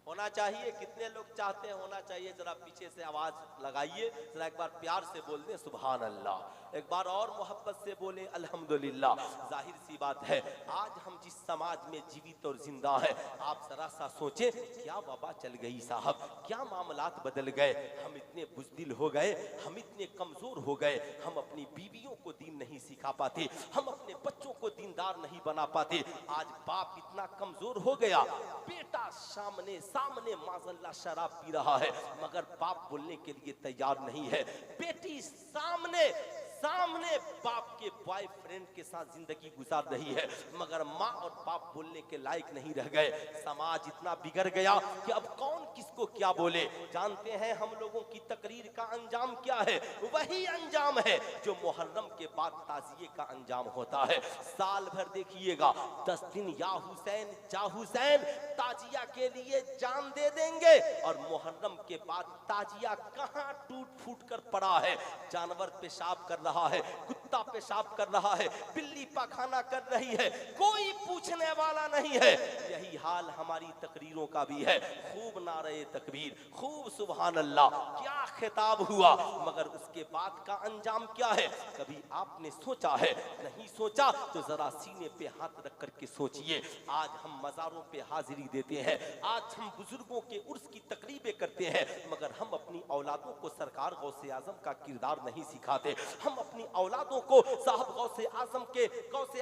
[SPEAKER 2] होना चाहिए? कितने लोग चाहते हैं होना चाहिए? जरा पीछे से आवाज लगाइए, जरा एक बार प्यार से बोल दें सुभान अल्लाह, एक बार और मोहब्बत से बोले अल्हम्दुलिल्लाह। जाहिर सी बात है, आज हम जिस समाज में जीवित और जिंदा है, आप जरा सा सोचें, क्या वबा चल गई साहब, क्या मामलात बदल गए, हम इतने बुज़दिल हो गए, हम इतने कमजोर हो गए, हम अपनी बीवियों को दीन नहीं सिखा पाते, हम अपने बच्चों को दीनदार नहीं बना पाते। आज बाप इतना कमजोर हो गया, बेटा सामने सामने माज़अल्लाह शराब पी रहा है, मगर बाप बोलने के लिए तैयार नहीं है। बेटी सामने सामने बाप के बॉयफ्रेंड के साथ जिंदगी गुजार रही है, मगर माँ और बाप बोलने के लायक नहीं रह गए। समाज इतना बिगड़ गया कि अब कौन किसको क्या बोले। जानते हैं हम लोगों की तकरीर का अंजाम क्या है? वही अंजाम है जो मुहर्रम के बाद ताजिए का अंजाम होता है। साल भर देखिएगा 10 दिन या हुसैन जा हुसैन ताजिया के लिए जान दे देंगे, और मुहर्रम के बाद ताजिया कहाँ टूट फूट कर पड़ा है। जानवर पेशाब कर रहा है, कुत्ता पेशाब कर रहा है, बिल्ली पाखाना कर रही है, कोई पूछने वाला नहीं है। यही हाल हमारी तकरीरों का भी है। खूब नारे तकबीर, खूब सुभान अल्लाह, क्या खिताब हुआ, मगर उसके बाद का अंजाम क्या है? कभी आपने सोचा है? नहीं सोचा तो जरा सीने पे हाथ रख करके सोचिए। आज हम मज़ारों पे हाजिरी देते हैं, आज हम बुजुर्गों के उर्स की तकरीबें करते हैं, मगर हम अपनी औलादों को सरकार गौसे आजम का किरदार नहीं सिखाते। हम अपनी औलादों को साहब गौसे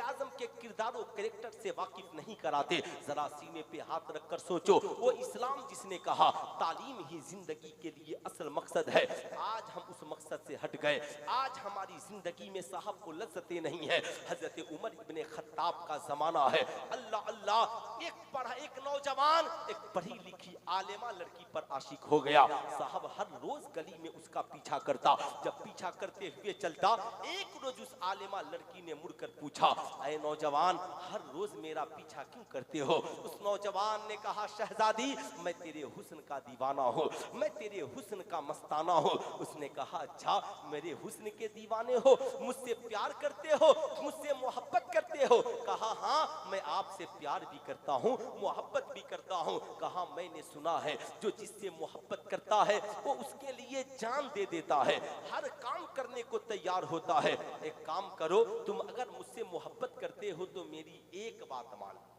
[SPEAKER 2] आजम के किरदार और कैरेक्टर से वाकिफ नहीं कराते। जरा सीने पे हाथ रखकर सोचो, वो इस्लाम जिसने कहा तालीम ही जिंदगी के लिए असल मकसद है, आज हम उस मकसद से हट गए। आज हमारी जिंदगी में साहब को लज्जतें नहीं है। हजरत उमर इब्ने खत्ताब का जमाना है। अल्लाह अल्लाह, एक नौजवान एक पढ़ी लिखी आलिमा लड़की पर आशिक हो गया। साहब हर रोज गली में उसका पीछा करता, जब पीछा करते हुए चलता, एक रोज उस आलिमा लड़की ने मुड़कर पूछा, ऐ नौजवान, हर रोज मेरा पीछा क्यों करते हो? उस नौजवान ने कहा, शहजादी, मैं तेरे हुस्न का दीवाना हूँ, मैं तेरे हुस्न का मस्ताना हूँ। उसने कहा, अच्छा मेरे हुस्न के दीवाने हो, मुझसे प्यार करते हो, मुझसे मोहब्बत करते हो? कहा, हाँ मैं आपसे प्यार भी करता हूँ, मोहब्बत भी करता हूँ। कहा, मैंने सुना है जो जिससे मोहब्बत करता है वो उसके लिए जान दे देता है, हर काम करने को तैयार होता है। एक काम करो, तुम अगर मुझसे मोहब्बत करते हो तो मेरी एक बात मान लो।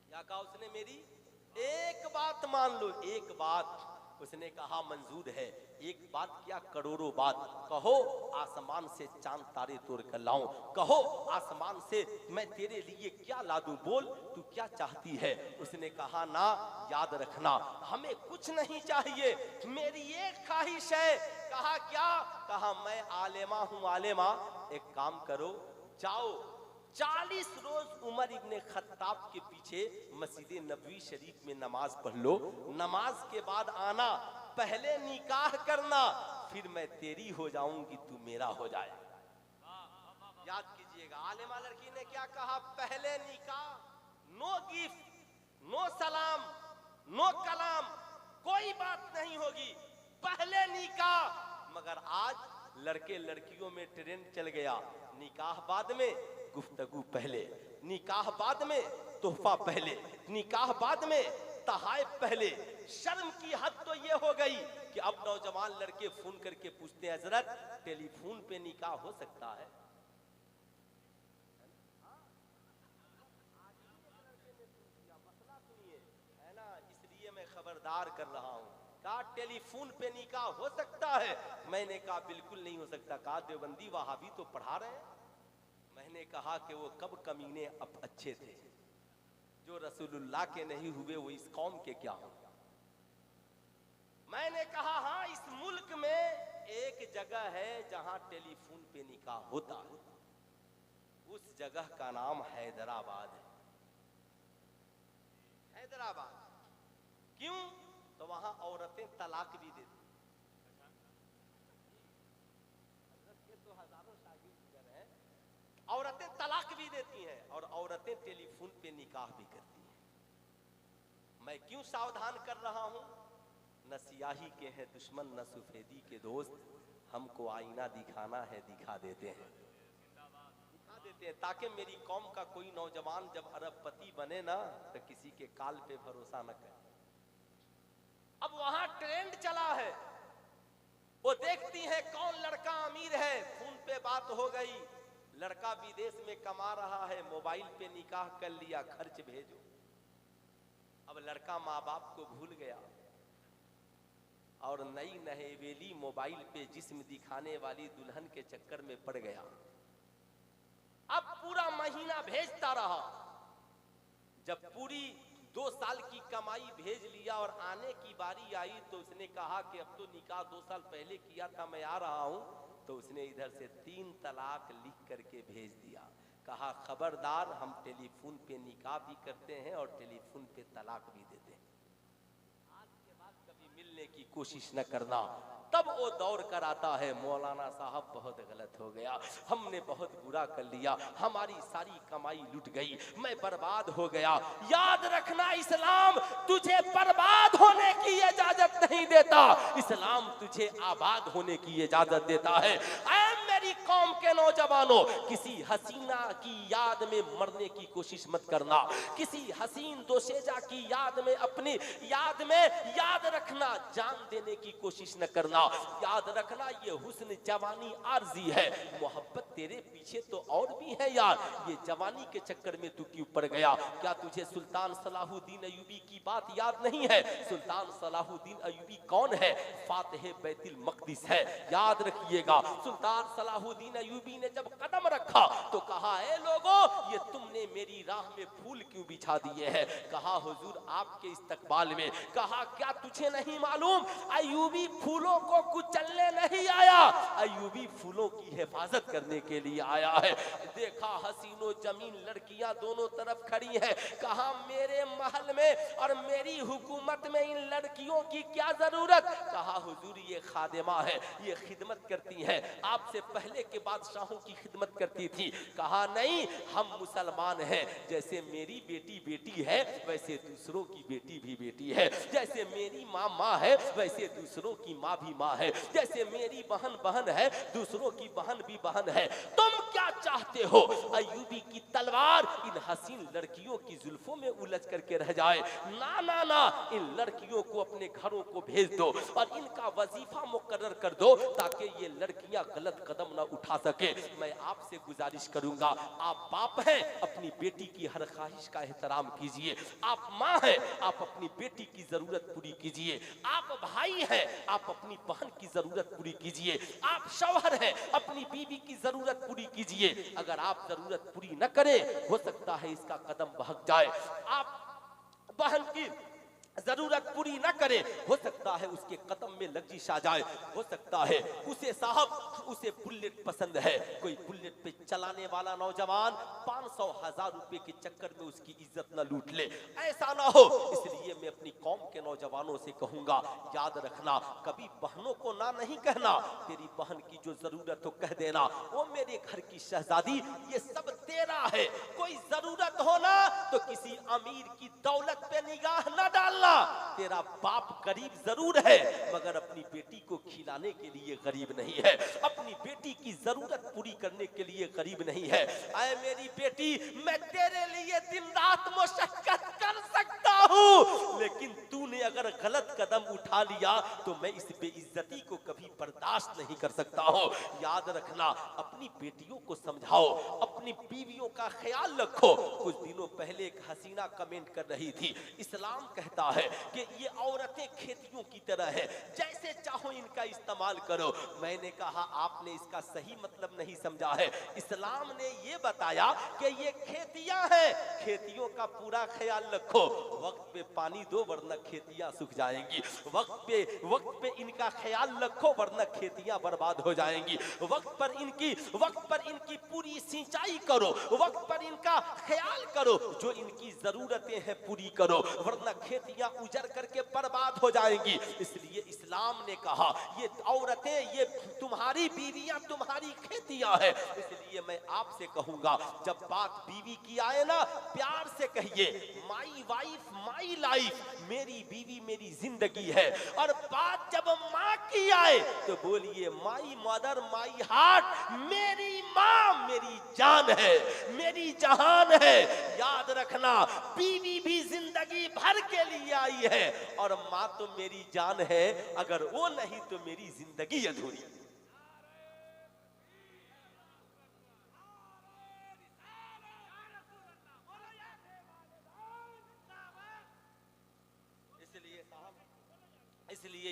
[SPEAKER 2] क्या कहा उसने? मेरी एक बात मान लो। एक बात उसने कहा, मंजूर है। एक बात क्या, करोड़ों बात। कहो आसमान से चांद तारे तोड़ कर लाऊं, कहो आसमान से मैं तेरे लिए क्या ला दूं, बोल तू क्या चाहती है? उसने कहा, ना, याद रखना हमें कुछ नहीं चाहिए, मेरी एक ख्वाहिश है। कहा, क्या? कहा, मैं आलेमा हूं, आलेमा। एक काम करो, जाओ 40 रोज उमर इब्ने खत्ताब के पीछे मस्जिद नबवी शरीफ में नमाज पढ़ लो, नमाज के बाद आना, पहले निकाह करना, फिर मैं तेरी हो जाऊंगी, तू मेरा हो जाए। याद कीजिएगा, आलिमा लड़की ने क्या कहा? पहले निकाह, नो गिफ्ट, नो सलाम, नो कलाम, कोई बात नहीं होगी, पहले निकाह। मगर आज लड़के लड़कियों में ट्रेंड चल गया, निकाह बाद में, गुफ्तगू पहले, निकाह बाद में, तोहफा पहले, निकाह बाद में, तहाइफ पहले। शर्म की हद तो ये हो गई कि अब नौजवान लड़के फोन करके पूछते हैं, हजरत टेलीफोन पे निकाह हो सकता है? मसला सुनिए, है ना, इसलिए मैं खबरदार कर रहा हूँ। कहा टेलीफोन पे निकाह हो सकता है? मैंने कहा बिल्कुल नहीं हो सकता। कहा देवबंदी वहाबी तो पढ़ा रहे हैं। मैंने कहा कि वो कब कमीने अब अच्छे थे, जो रसूलुल्लाह के नहीं हुए वो इस कौम के क्या हो। मैंने कहा, हाँ इस मुल्क में एक जगह है जहां टेलीफोन पे निकाह होता है, उस जगह का नाम हैदराबाद है। हैदराबाद क्यों? तो वहां औरतें तलाक भी देती। तो हजारों शागिर्द हैं, औरतें तलाक भी देती हैं और औरतें टेलीफोन पे निकाह भी करती हैं। मैं क्यों सावधान कर रहा हूं? न सियाही के हैं दुश्मन, न सफेदी के दोस्त, हमको आईना दिखाना है, दिखा देते हैं, दिखा देते हैं, ताकि मेरी कौम का कोई नौजवान जब अरबपति बने ना तो किसी के काल पे भरोसा न करे। बात हो गई, लड़का विदेश में कमा रहा है, मोबाइल पे निकाह कर लिया, खर्च भेजो। अब लड़का माँ बाप को भूल गया और नई नहेवेली मोबाइल पे जिस्म दिखाने वाली दुल्हन के चक्कर में पड़ गया। अब पूरा महीना भेजता रहा, जब पूरी 2 साल की कमाई भेज लिया और आने की बारी आई तो उसने कहा कि अब तो निकाह 2 साल पहले किया था, मैं आ रहा हूं। तो उसने इधर से 3 तलाक लिख करके भेज दिया। कहा खबरदार, हम टेलीफोन पे निकाह भी करते हैं और टेलीफोन पे तलाक भी देते हैं, आज के बाद कभी मिलने की कोशिश न करना। तब वो दौड़ कर आता है, मौलाना साहब बहुत गलत हो गया, हमने बहुत बुरा कर लिया, हमारी सारी कमाई लुट गई, मैं बर्बाद हो गया। याद रखना, इस्लाम तुझे बर्बाद होने की इजाजत नहीं देता, इस्लाम तुझे आबाद होने की इजाजत देता है। ऐ मेरी कौम के नौजवानों, किसी हसीना की याद में मरने की कोशिश मत करना, किसी हसीन दोशेजा की याद में, अपनी याद में याद रखना, जान देने की कोशिश न करना। याद रखना, ये हुस्न जवानी आर्जी है, मोहब्बत तेरे पीछे तो और भी है यार, ये जवानी के चक्कर में तू क्यों पड़ गया? क्या तुझे सुल्तान सलाहुद्दीन अयूबी की बात याद नहीं है? सुल्तान सलाहुद्दीन अयूबी कौन है? फातिह बैतुल मक़दिस है, याद रखिएगा। सुल्तान सलाहुद्दीन अयूबी ने जब कदम रखा तो कहा, ए लोगों, ये तुमने मेरी राह में फूल क्यों बिछा दिए हैं? कहा हुजूर आपके इस्तकबाल में। कहा क्या तुझे नहीं मालूम, अयूबी फूलों को कुचलने नहीं आया, अयूबी फूलों की हिफाजत करने के लिए आया है। देखा हसीनो जमीन लड़कियां दोनों तरफ खड़ी हैं, कहा मेरे महल में और मेरी हुकूमत में इन लड़कियों की क्या जरूरत? कहा हुजूर ये खादिमा है, ये खिदमत करती हैं, आपसे पहले के बादशाहों की खिदमत करती थी। कहा नहीं, हम मुसलमान हैं, जैसे मेरी बेटी बेटी है वैसे दूसरों की बेटी भी बेटी है, जैसे मेरी माँ माँ है वैसे दूसरों की माँ भी माँ है, जैसे मेरी बहन बहन है दूसरों की बहन भी बहन है। तुम क्या चाहते हो अयूबी की तलवार इन हसीन लड़कियों की जुल्फों में उलझ करके रह जाए? ना ना ना, इन लड़कियों को अपने घरों को भेज दो और इनका वजीफा मुकर्रर कर दो ताकि ये लड़कियां गलत कदम ना उठा सके। मैं आपसे गुजारिश करूंगा, आप बाप हैं, अपनी बेटी की हर ख्वाहिश का एहतराम कीजिए। आप माँ हैं, आप अपनी बेटी की जरूरत पूरी कीजिए। आप भाई हैं, आप अपनी बहन की जरूरत पूरी कीजिए। आप शौहर हैं, अपनी बीवी की जरूरत पूरी कीजिए। अगर आप जरूरत पूरी न करें, हो सकता है इसका कदम बहक जाए। आप बहन की जरूरत पूरी न करे, हो सकता है उसके कदम में लग्जिश आ जाए, हो सकता है उसे साहब उसे बुलेट पसंद है, कोई बुलेट पे चलाने वाला नौजवान 500,000 रुपए के चक्कर में उसकी इज्जत न लूट ले, ऐसा ना हो। इसलिए मैं अपनी कौम के नौजवानों से कहूंगा, याद रखना, कभी बहनों को ना नहीं कहना, तेरी बहन की जो जरूरत हो कह देना, वो मेरे घर की शहजादी ये सब तेरा है, कोई जरूरत हो ना तो किसी अमीर की दौलत पे निगाह न डालना। तेरा बाप गरीब जरूर है मगर अपनी बेटी को खिलाने के लिए गरीब नहीं है, अपनी बेटी की जरूरत पूरी करने के लिए गरीब नहीं है। ऐ मेरी बेटी, मैं तेरे लिए दिन रात मुशक्कत कर सकता हूँ, लेकिन तूने अगर गलत कदम उठा लिया तो मैं इस बेइज्जती को कभी बर्दाश्त नहीं कर सकता हूँ। याद रखना, अपनी बेटियों को समझाओ, अपनी बीवियों का ख्याल रखो। कुछ दिनों पहले एक हसीना कमेंट कर रही थी, इस्लाम कहता है कि ये औरतें खेतियों की तरह है, जैसे चाहो इनका इस्तेमाल करो। मैंने कहा आपने इसका सही मतलब नहीं समझा है। इस्लाम ने ये बताया कि ये खेतियां हैं, खेतियों का पूरा ख्याल रखो, वक्त पे पानी दो वरना खेतियां सूख जाएंगी, वक्त पे इनका ख्याल रखो वरना खेतियां बर्बाद हो जाएंगी, वक्त पर इनकी पूरी सिंचाई करो, वक्त पर इनका ख्याल करो, जो इनकी जरूरतें हैं पूरी करो वरना खेतियां उजड़ करके बर्बाद हो जाएंगी। इसलिए इस्लाम ने कहा ये औरतें, ये तुम्हारी बीवियां तुम्हारी खेतियां हैं। इसलिए मैं आपसे कहूंगा, जब बात बीवी की आए ना, प्यार से कहिए माई वाइफ माई लाइफ, मेरी बीवी मेरी जिंदगी है। और बात जब माँ की आए तो बोलिए माई मदर माई हार्ट, मेरी माँ मेरी जान है, मेरी जहान है। याद रखना, बीवी भी जिंदगी भर के लिए आई है और माँ तो मेरी जान है, अगर वो नहीं तो मेरी जिंदगी अधूरी।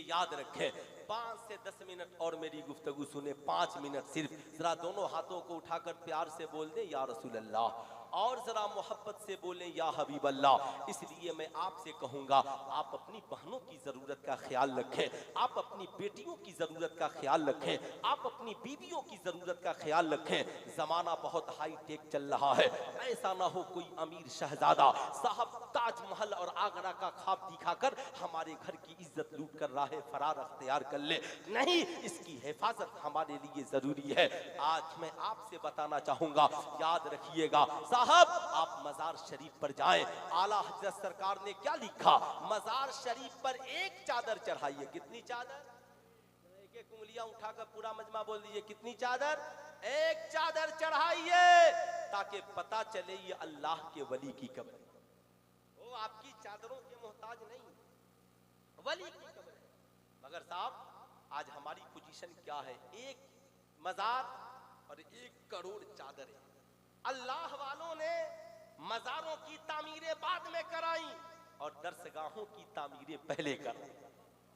[SPEAKER 2] याद रखें, 5 से 10 मिनट और मेरी गुफ्तगू सुने, 5 मिनट सिर्फ। जरा दोनों हाथों को उठाकर प्यार से बोल दें या रसूल अल्लाह, और जरा मोहब्बत से बोलें या हबीब अल्लाह। इसलिए मैं आपसे कहूँगा, आप अपनी बहनों की ज़रूरत का ख्याल रखें, आप अपनी बेटियों की ज़रूरत का ख्याल रखें, आप अपनी बीवियों की ज़रूरत का ख्याल रखें। ज़माना बहुत हाई टेक चल रहा है, ऐसा ना हो कोई अमीर शहजादा साहब ताजमहल और आगरा का ख्वाब दिखाकर हमारे घर की इज्जत लूट कर रहा है, फरार अख्तियार कर ले। नहीं, इसकी हिफाजत हमारे लिए ज़रूरी है। आज मैं आपसे बताना चाहूँगा, याद रखिएगा साहब, आप मजार शरीफ पर जाएं, आला हजरत सरकार ने क्या लिखा, मजार शरीफ पर एक चादर चढ़ाइए। कितनी चादर? एक उंगलियां उठाकर पूरा मजमा बोल दीजिए, कितनी चादर? एक चादर चढ़ाइए, ताकि पता चले ये अल्लाह के वली की कब्र है। वो आपकी चादरों के मोहताज नहीं, वली की कब्र है। मगर साहब आज हमारी पोजीशन क्या है, एक मजार और 1 करोड़ चादर है। अल्लाह वालों ने मजारों की तामीरें बाद में कराई और दरसगाहों की तामीरें पहले कराई।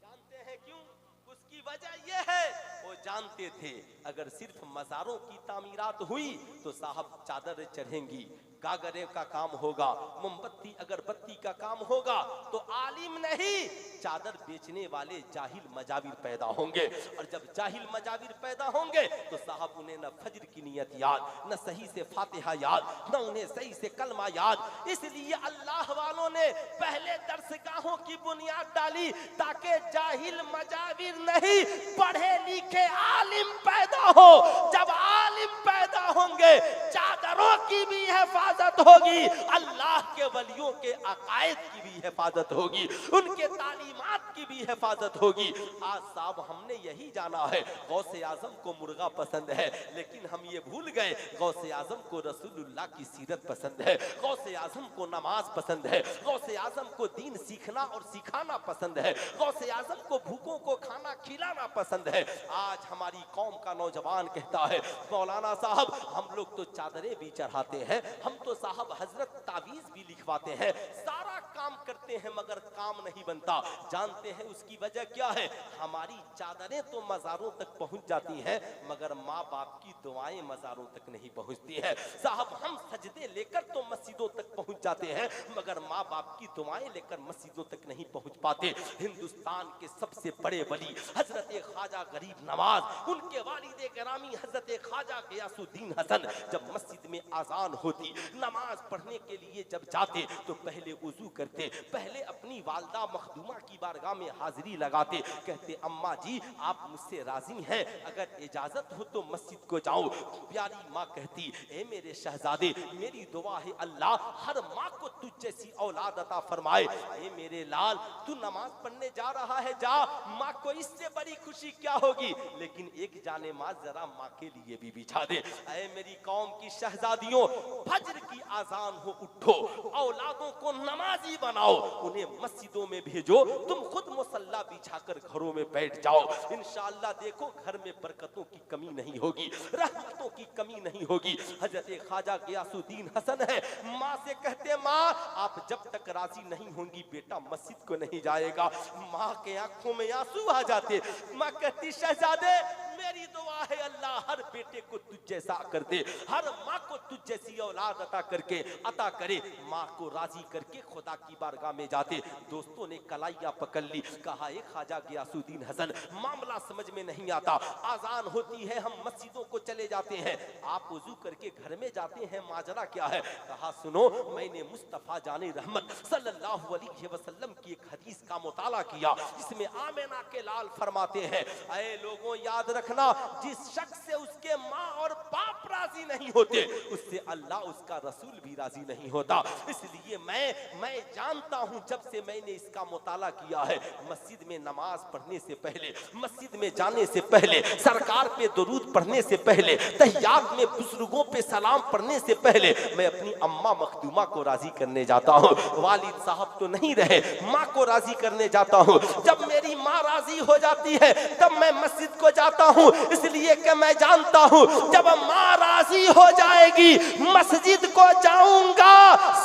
[SPEAKER 2] जानते हैं क्यों? उसकी वजह यह है, वो जानते थे अगर सिर्फ मजारों की तामीरात हुई तो साहब चादर चढ़ेंगी, कागरे का काम होगा, मोमबत्ती अगरबत्ती का काम होगा, तो आलिम नहीं चादर बेचने वाले जाहिल मजाविर पैदा होंगे। और जब जाहिल मजाविर पैदा होंगे तो साहब उन्हें न फज्र की नियत याद, न सही से फातिहा याद, न उन्हें सही से कलमा याद। इसलिए अल्लाह वालों ने पहले दरसगाहों की बुनियाद डाली ताकि जाहिल मजाविर नहीं, पढ़े लिखे आलिम पैदा हो। जब आलिम पैदा होंगे चादरों की भी हिफाजत होगी, अल्लाह के वलियों के अकायद की भी हिफाजत होगी, उनके तालीमात की भी हिफाजत होगी। आज साहब हमने यही जाना है, गौसे आजम को मुर्गा पसंद है, लेकिन हम ये भूल गए गौसे आजम को रसूलुल्लाह की सीरत पसंद है, गौसे आजम को नमाज पसंद है, गौसे आजम को दीन सीखना और सिखाना पसंद है, गौसे आजम को भूखों को खाना खिलाना पसंद है। आज हमारी कौम का नौजवान कहता है, मौलाना साहब हम लोग तो चादरें भी चढ़ाते हैं, हम तो साहब हजरत तावीज भी लिखवाते हैं, सारा काम करते हैं मगर काम नहीं बनता। जानते हैं उसकी वजह क्या है? हमारी चादरें तो मजारों तक पहुंच जाती हैं मगर माँ बाप की दुआएं मजारों तक नहीं पहुंचती हैं। साहब हम सजदे लेकर तो मस्जिदों तक पहुंच जाते हैं मगर माँ बाप की दुआएं लेकर मस्जिदों तक नहीं पहुंच पाते। हिंदुस्तान के सबसे बड़े वली हजरत ख्वाजा गरीब नवाज, उनके वालिद गिरामी हजरत ख्वाजा गियासुद्दीन हसन जब मस्जिद में आजान होती, नमाज पढ़ने के लिए जब जाते तो पहले वुजू करते, पहले अपनी वालदा मखदूमा की बारगाह में हाजिरी लगाते, कहते अम्मा जी आप मुझसे राजी हैं, अगर इजाजत हो तो मस्जिद को जाओ। प्यारी माँ कहती, ए मेरे शहजादे मेरी दुआ है अल्लाह हर माँ को तुझ जैसी औलाद अता फरमाए। ए मेरे लाल तू नमाज पढ़ने जा रहा है, जा, माँ को इससे बड़ी खुशी क्या होगी, लेकिन एक जाने माँ जरा माँ के लिए भी बिछा दे। ऐ मेरी कौम की शहजादियों, फज्र की आजान हो उठो, औलादों को नमाजी बनाओ, उन्हें मस्जिदों में भेजो, तुम खुद मुसल्ला बिछाकर घरों में बैठ जाओ। इंशाअल्लाह देखो घर में बरकतों की कमी नहीं होगी, रहमतों की कमी नहीं होगी। हजरत ख्वाजा गियासुद्दीन हसन है, माँ से कहते माँ आप जब तक राजी नहीं होंगी बेटा मस्जिद को नहीं जाएगा। माँ के आंखों में आंसू आ जाते, माँ कहती शहजादे मेरी दुआ है अल्लाह हर बेटे को तुझ जैसा कर दे, हर माँ को तुझ जैसी औलाद अता करे। माँ को राजी करके खुदा की बारगाह में जाते। दोस्तों ने कलाइयां पकड़ ली, कहा एक ख्वाजा गियासुद्दीन हसन मामला समझ में नहीं आता, आजान होती है हम मस्जिदों को चले जाते हैं, आप वुजू करके घर में जाते हैं, माजरा क्या है? कहा सुनो मैंने मुस्तफा जाने रहमत सल्लल्लाहु अलैहि वसल्लम की एक हदीस का मुताला किया, इसमें आमिना के लाल फरमाते हैं, ऐ लोगों याद रखना जिस शख्स से उसके माँ और बाप राजी नहीं होते उससे अल्लाह उसका रसूल भी राजी नहीं होता। इसलिए मैं जानता हूं जब से मैंने इसका मुताला किया है, मस्जिद में नमाज पढ़ने से पहले, मस्जिद में जाने से पहले, सरकार पे दुरूद पढ़ने से पहले, तहियात में बुजुर्गों पे सलाम पढ़ने से पहले मैं अपनी अम्मा मखदूमा को राजी करने जाता हूँ। वालिद साहब तो नहीं रहे, माँ को राजी करने जाता हूँ। जब मेरी माँ राजी हो जाती है तब मैं मस्जिद को जाता हूँ, इसलिए कि मैं जानता हूँ जब माँ राजी हो जाएगी मस्जिद को जाऊंगा,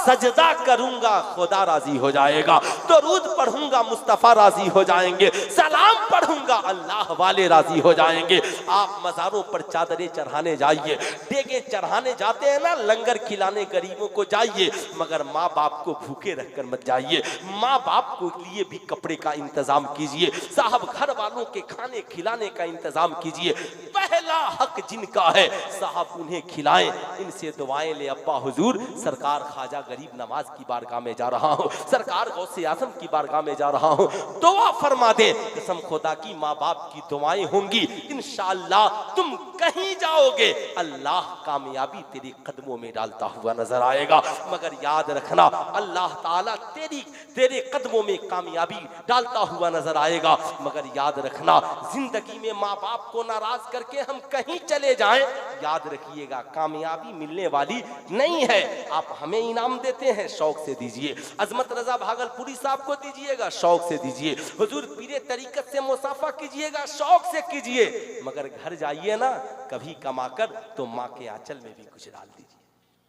[SPEAKER 2] सजदा करूंगा, खुदा राजी हो जाएगा, दरूद पढ़ूंगा, मुस्तफा राजी हो जाएंगे, सलाम पढ़ूंगा, अल्लाह वाले राजी हो जाएंगे। आप मज़ारों पर चादरें चढ़ाने जाइए, देगे चढ़ाने जाते हैं ना, लंगर खिलाने गरीबों को जाइए, मगर माँ बाप को भूखे रखकर मत जाइए। माँ बाप को लिए भी कपड़े का इंतजाम कीजिए, साहब घर वालों के खाने खिलाने का इंतजाम कीजिए। पहला हक जिनका है साहब उन्हें खिलाएं, इनसे दुआएं ले। अब्बा हुजूर, सरकार ख्वाजा गरीब नवाज की बारगाह में जा रहा हूँ, सरकार गौसे आज़म की बारगाह में जा रहा हूँ, दुआ फरमा दे। कसम खुदा की माँ बाप की दुआएं होंगी, इंशाअल्लाह तुम कहीं जाओगे अल्लाह कामयाबी तेरे कदमों में डालता हुआ नजर आएगा। मगर याद रखना, अल्लाह ताला तेरे कदमों में कामयाबी डालता हुआ नजर आएगा। मगर याद रखना, जिंदगी में माँ बाप को नाराज करके हम कहीं चले जाएं, याद रखिएगा कामयाबी मिलने वाली नहीं है। आप हमें इनाम देते हैं, शौक से दीजिए। अजमत रजा भागलपुरी साहब को दीजिएगा, शौक से दीजिए। हुजूर पीरे तरीकत से मुसाफा कीजिएगा, शौक से कीजिए। मगर घर जाइए ना कभी कमाकर, तो माँ के आंचल में भी कुछ डाल दीजिए।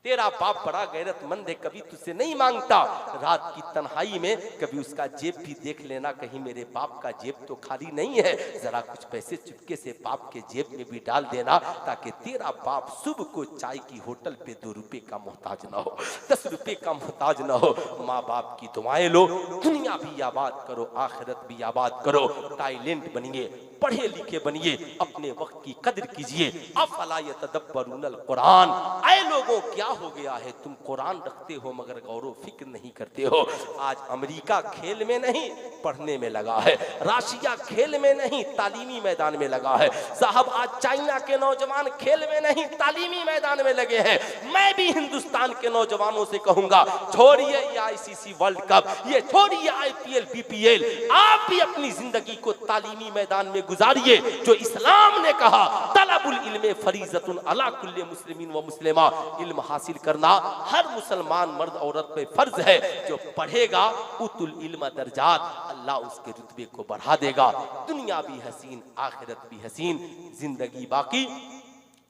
[SPEAKER 2] तेरा बाप बड़ा गैरतमंद है, कभी तुझसे नहीं मांगता, रात की तन्हाई में कभी उसका जेब भी देख लेना, कहीं मेरे बाप का जेब तो खाली नहीं है, जरा कुछ पैसे चुपके से बाप के जेब में भी डाल देना, ताकि तेरा बाप सुबह को चाय की होटल पे 2 रुपए का मोहताज ना हो, 10 रुपए का मोहताज ना हो। माँ बाप की दुआएं लो, दुनिया भी आबाद करो, आखिरत भी आबाद करो। टाइलेंट बनिए, पढ़े लिखे बनिए, अपने वक्त की कदर कीजिए। अफला यतदब्बरूनल कुरान, ऐ लोगों क्या हो गया है, तुम कुरान रखते हो मगर गौर फिक्र नहीं करते हो। आज अमेरिका खेल में नहीं पढ़ने में लगा है, राशिया खेल में नहीं तालीमी मैदान में लगा है, साहब आज चाइना के नौजवान खेल में नहीं तालीमी मैदान में लगे हैं। मैं भी हिंदुस्तान के नौजवानों से कहूंगा, छोड़िए ये आईसीसी वर्ल्ड कप, ये छोड़िए आईपीएल बीपीएल, आप भी अपनी जिंदगी को तालीमी मैदान में गुजारिए। जो इस्लाम ने कहा तलबुल इल्म फरीज़तुन अला कुल्li मुस्लिमीन व मुस्लिमा, इल्म हासिल करना हर मुसलमान मर्द औरत पे फर्ज है। जो पढ़ेगा उतुल इल्म दर्जात, अल्लाह उसके रुतबे को बढ़ा देगा। दुनिया भी हसीन, आखिरत भी हसीन, जिंदगी बाकी,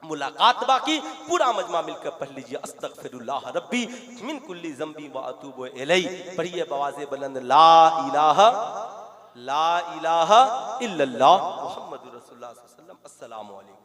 [SPEAKER 2] मुलाकात बाकी। पूरा मजमा मिलकर पढ़ लीजिए, अस्तगफिरुल्लाह रब्बी मिन कुल्ली ज़ंबी व अतूबु इलैहि। पढ़िए बवाज़े बुलंद, ला इलाहा इल्लल्लाह मुहम्मदुर रसूलुल्लाह सल्लल्लाहु अलैहि वसल्लम। अस्सलामु अलैकुम।